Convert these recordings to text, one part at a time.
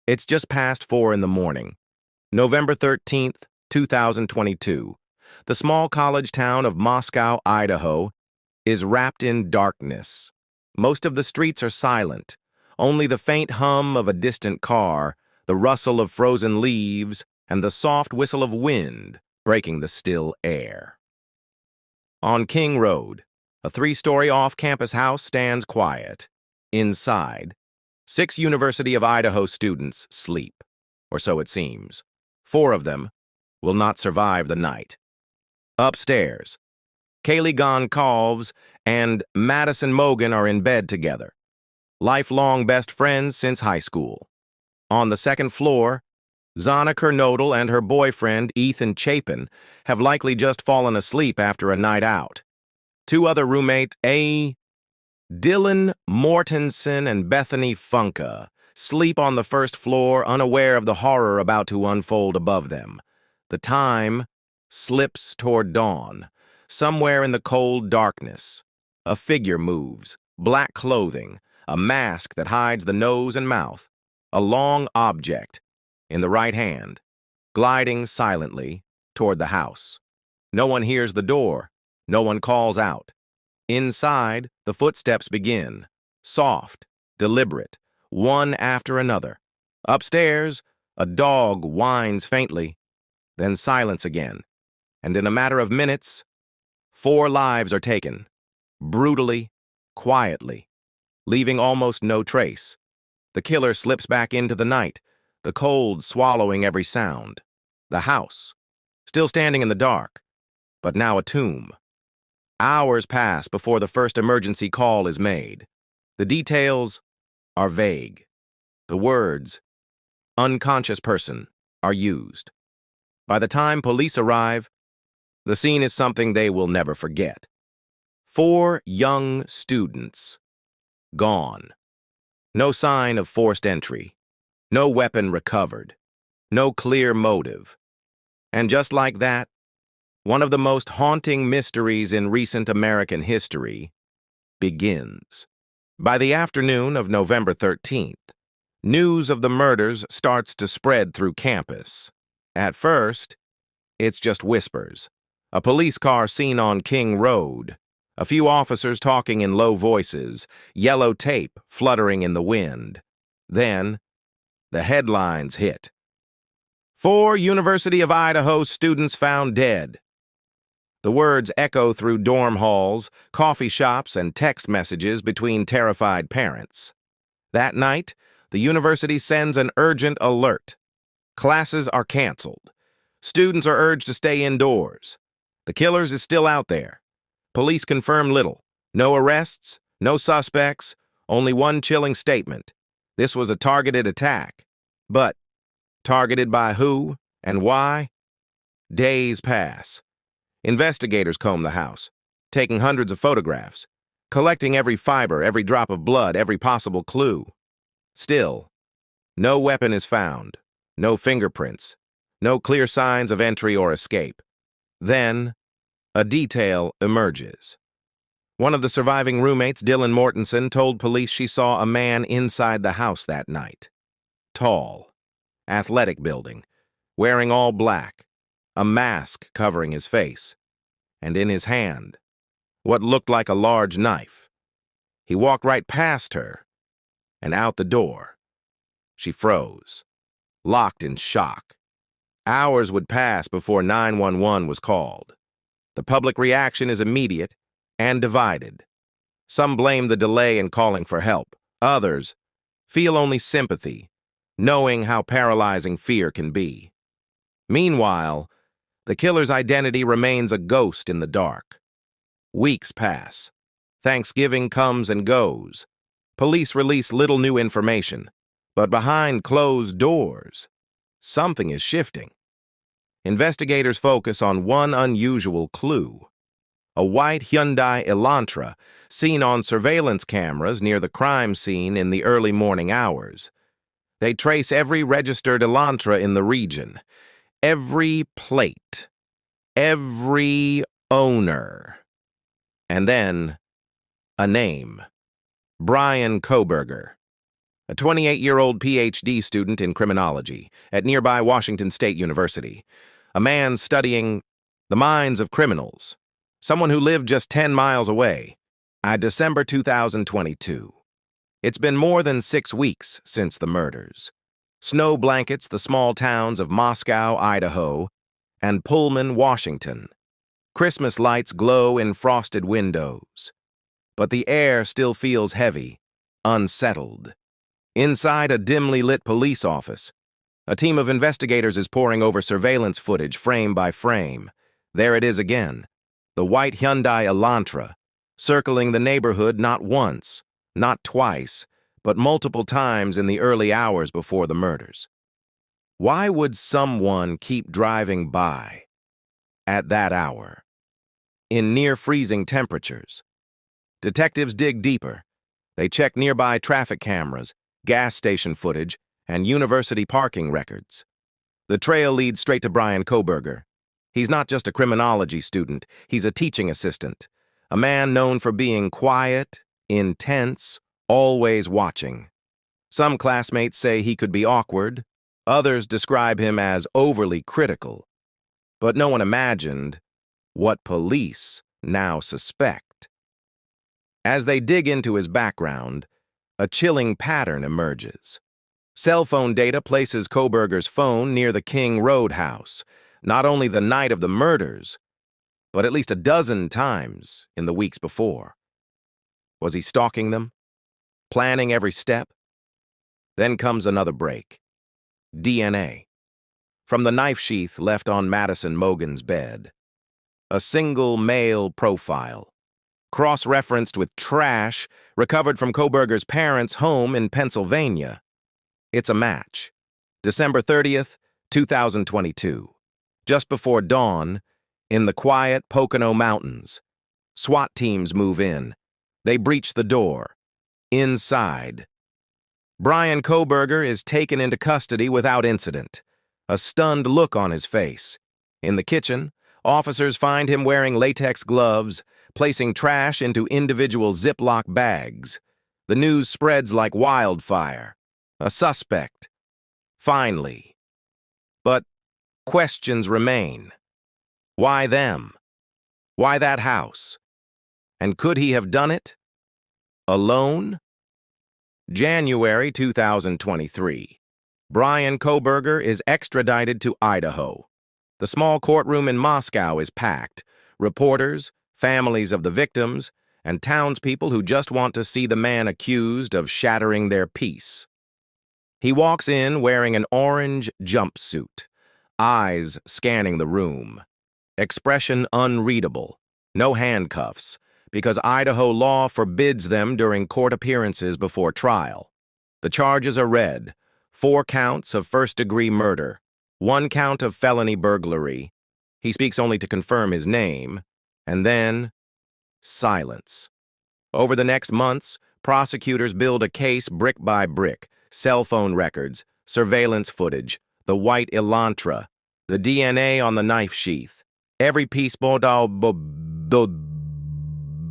It's just past 4 in the morning. November 13th, 2022. The small college town of Moscow, Idaho, is wrapped in darkness. Most of the streets are silent. Only the faint hum of a distant car, the rustle of frozen leaves, and the soft whistle of wind breaking the still air. On King Road, a 3-story off-campus house stands quiet. Inside, 6 University of Idaho students sleep, or so it seems. 4 of them will not survive the night. Upstairs, Kaylee Goncalves and Madison Mogan are in bed together, lifelong best friends since high school. On the second floor, Zana Kernodle and her boyfriend, Ethan Chapin, have likely just fallen asleep after a night out. 2 other roommates, Dylan Mortensen and Bethany Funka, sleep on the first floor, unaware of the horror about to unfold above them. The time slips toward dawn. Somewhere in the cold darkness, a figure moves, black clothing, a mask that hides the nose and mouth, a long object in the right hand, gliding silently toward the house. No one hears the door. No one calls out. Inside, the footsteps begin, soft, deliberate, one after another. Upstairs, a dog whines faintly, then silence again, and in a matter of minutes, 4 lives are taken, brutally, quietly, leaving almost no trace. The killer slips back into the night, the cold swallowing every sound. The house, still standing in the dark, but now a tomb. Hours pass before the first emergency call is made. The details are vague. The words, unconscious person, are used. By the time police arrive, the scene is something they will never forget. 4 young students, gone. No sign of forced entry. No weapon recovered. No clear motive. And just like that, one of the most haunting mysteries in recent American history begins. By the afternoon of November 13th, news of the murders starts to spread through campus. At first, it's just whispers. A police car seen on King Road, a few officers talking in low voices, yellow tape fluttering in the wind. Then, the headlines hit. 4 University of Idaho students found dead. The words echo through dorm halls, coffee shops, and text messages between terrified parents. That night, the university sends an urgent alert. Classes are canceled. Students are urged to stay indoors. The killers is still out there. Police confirm little. No arrests, no suspects, only one chilling statement. This was a targeted attack. But targeted by who and why? Days pass. Investigators comb the house, taking hundreds of photographs, collecting every fiber, every drop of blood, every possible clue. Still, no weapon is found, no fingerprints, no clear signs of entry or escape. Then, a detail emerges. One of the surviving roommates, Dylan Mortensen, told police she saw a man inside the house that night. Tall, athletic building, wearing all black, a mask covering his face, and in his hand, what looked like a large knife. He walked right past her and out the door. She froze, locked in shock. Hours would pass before 911 was called. The public reaction is immediate and divided. Some blame the delay in calling for help. Others feel only sympathy, knowing how paralyzing fear can be. Meanwhile, the killer's identity remains a ghost in the dark. Weeks pass. Thanksgiving comes and goes. Police release little new information, but behind closed doors, something is shifting. Investigators focus on one unusual clue. A white Hyundai Elantra seen on surveillance cameras near the crime scene in the early morning hours. They trace every registered Elantra in the region, every plate, every owner. And then, a name. Bryan Kohberger. a 28-year-old PhD student in criminology at nearby Washington State University, a man studying the minds of criminals, someone who lived just 10 miles away. December 2022. It's been more than 6 weeks since the murders. Snow blankets the small towns of Moscow, Idaho, and Pullman, Washington. Christmas lights glow in frosted windows. But the air still feels heavy, unsettled. Inside a dimly lit police office, a team of investigators is poring over surveillance footage frame by frame. There it is again, the white Hyundai Elantra, circling the neighborhood not once, not twice, but multiple times in the early hours before the murders. Why would someone keep driving by at that hour, in near-freezing temperatures? Detectives dig deeper. They check nearby traffic cameras, gas station footage, and university parking records. The trail leads straight to Bryan Kohberger. He's not just a criminology student, he's a teaching assistant, a man known for being quiet, intense, always watching. Some classmates say he could be awkward, others describe him as overly critical. But no one imagined what police now suspect. As they dig into his background, a chilling pattern emerges. Cell phone data places Kohberger's phone near the King Road house, not only the night of the murders, but at least a dozen times in the weeks before. Was he stalking them? Planning every step? Then comes another break. DNA. From the knife sheath left on Madison Mogan's bed. A single male profile, cross-referenced with trash recovered from Kohberger's parents' home in Pennsylvania. It's a match. December 30th, 2022. Just before dawn, in the quiet Pocono Mountains, SWAT teams move in. They breach the door. Inside, Bryan Kohberger is taken into custody without incident, a stunned look on his face. In the kitchen, officers find him wearing latex gloves, placing trash into individual Ziploc bags. The news spreads like wildfire. A suspect. Finally. But questions remain. Why them? Why that house? And could he have done it alone? January 2023. Bryan Kohberger is extradited to Idaho. The small courtroom in Moscow is packed. Reporters, families of the victims, and townspeople who just want to see the man accused of shattering their peace. He walks in wearing an orange jumpsuit, eyes scanning the room. Expression unreadable, no handcuffs, because Idaho law forbids them during court appearances before trial. The charges are read: 4 counts of first-degree murder, 1 count of felony burglary. He speaks only to confirm his name, and then silence. Over the next months, prosecutors build a case brick by brick: cell phone records, surveillance footage, the white Elantra, the DNA on the knife sheath. Every piece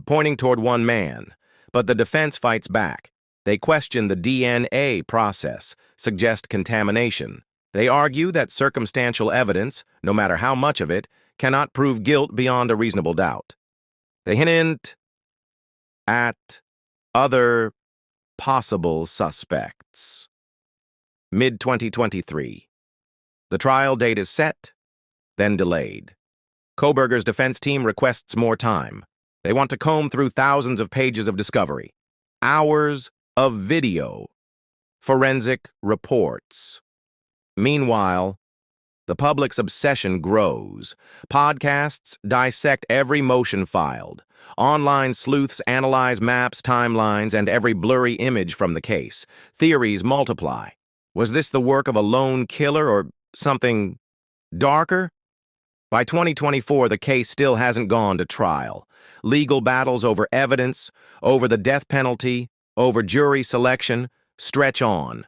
pointing toward one man. But the defense fights back. They question the DNA process, suggest contamination. They argue that circumstantial evidence, no matter how much of it, cannot prove guilt beyond a reasonable doubt. They hint at other possible suspects. Mid-2023. The trial date is set, then delayed. Kohberger's defense team requests more time. They want to comb through thousands of pages of discovery, hours of video, forensic reports. Meanwhile, the public's obsession grows. Podcasts dissect every motion filed. Online sleuths analyze maps, timelines, and every blurry image from the case. Theories multiply. Was this the work of a lone killer or something darker? By 2024, the case still hasn't gone to trial. Legal battles over evidence, over the death penalty, over jury selection stretch on.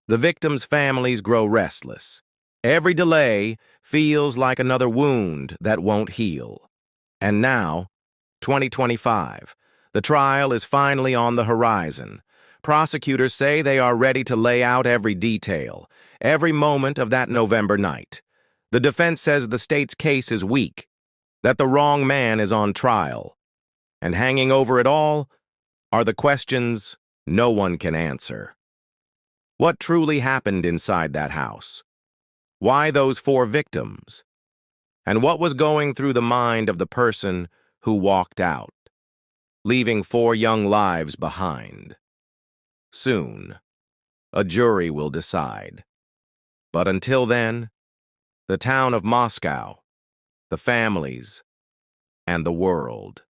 The victims' families grow restless. Every delay feels like another wound that won't heal. And now, 2025, the trial is finally on the horizon. Prosecutors say they are ready to lay out every detail, every moment of that November night. The defense says the state's case is weak, that the wrong man is on trial. And hanging over it all are the questions no one can answer. What truly happened inside that house? Why those 4 victims? And what was going through the mind of the person who walked out, leaving 4 young lives behind? Soon, a jury will decide. But until then, the town of Moscow, the families, and the world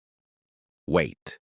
wait.